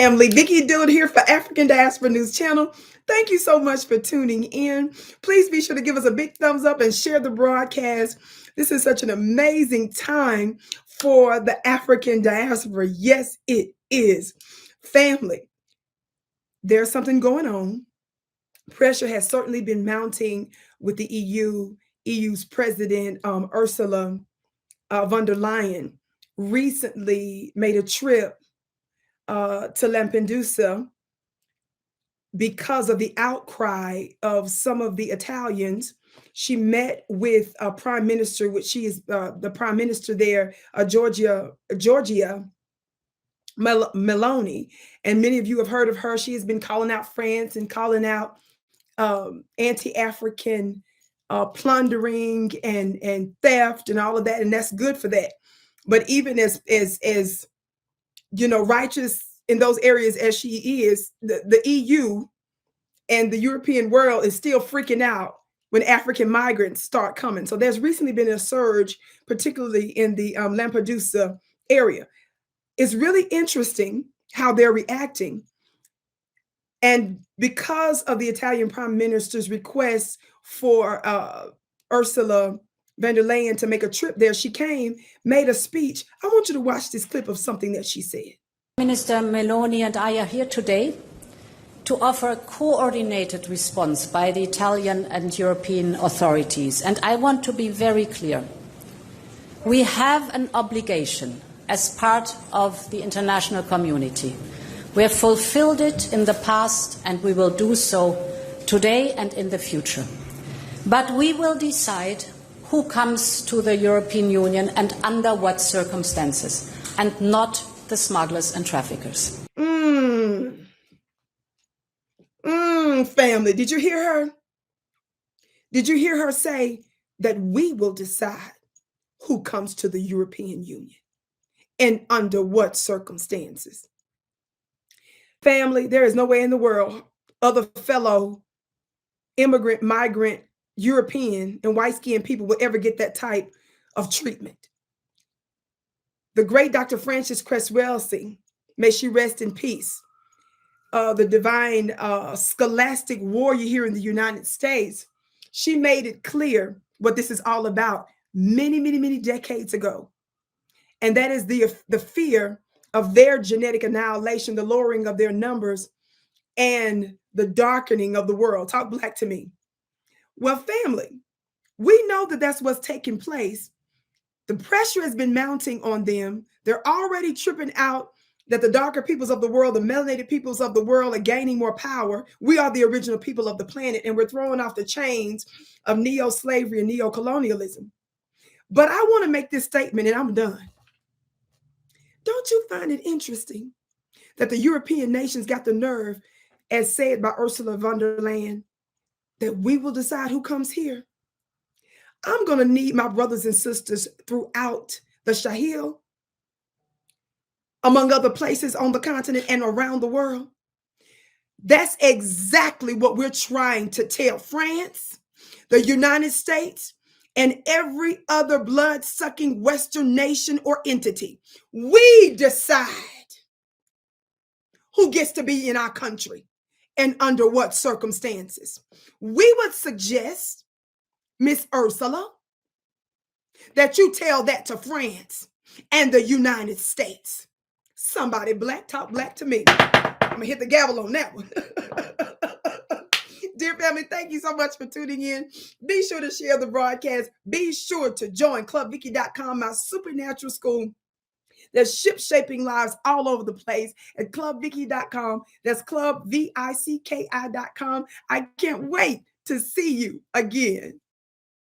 family. Vicki Dillard here for African Diaspora News Channel. Thank you so much for tuning in. Please be sure to give us a big thumbs up and share the broadcast. This is such an amazing time for the African diaspora. Yes, it is. Family, there's something going on. Pressure has certainly been mounting with the EU. EU's president, Ursula von der Leyen, recently made a trip to Lampedusa because of the outcry of some of the Italians. She met with a prime minister, which she is the prime minister there, Giorgia Meloni, and many of you have heard of her. She has been calling out France and calling out anti-African plundering and theft and all of that, and that's good for that. But even as righteous in those areas as she is, the EU and the European world is still freaking out when African migrants start coming. So there's recently been a surge, particularly in the Lampedusa area. It's really interesting how they're reacting. And because of the Italian Prime Minister's request for Ursula von der Leyen to make a trip there, she made a speech. I want you to watch this clip of something that she said. Minister Meloni and I are here today to offer a coordinated response by the Italian and European authorities. And I want to be very clear. We have an obligation as part of the international community. We have fulfilled it in the past and we will do so today and in the future. But we will decide who comes to the European Union and under what circumstances, and not the smugglers and traffickers. Family, did you hear her? Did you hear her say that we will decide who comes to the European Union and under what circumstances? Family, there is no way in the world other fellow immigrant, migrant, European, and white-skinned people will ever get that type of treatment. The great Dr. Frances Cress Welsing, may she rest in peace, the divine scholastic warrior here in the United States, she made it clear what this is all about many, many, many decades ago. And that is the fear of their genetic annihilation, the lowering of their numbers, and the darkening of the world. Talk black to me. Well, family, we know that that's what's taking place. The pressure has been mounting on them. They're already tripping out that the darker peoples of the world, the melanated peoples of the world are gaining more power. We are the original people of the planet, and we're throwing off the chains of neo-slavery and neo-colonialism. But I want to make this statement, and I'm done. Don't you find it interesting that the European nations got the nerve, as said by Ursula von der Leyen, that we will decide who comes here? I'm going to need my brothers and sisters throughout the Sahel, among other places on the continent and around the world. That's exactly what we're trying to tell France, the United States, and every other blood-sucking Western nation or entity. We decide who gets to be in our country and under what circumstances. We would suggest, Miss Ursula, that you tell that to France and the United States. Somebody black, talk black to me. I'm gonna hit the gavel on that one. Dear family, thank you so much for tuning in. Be sure to share the broadcast. Be sure to join clubvicki.com, my supernatural school that's ship-shaping lives all over the place, at clubvicki.com. That's clubvicki.com. I can't wait to see you again.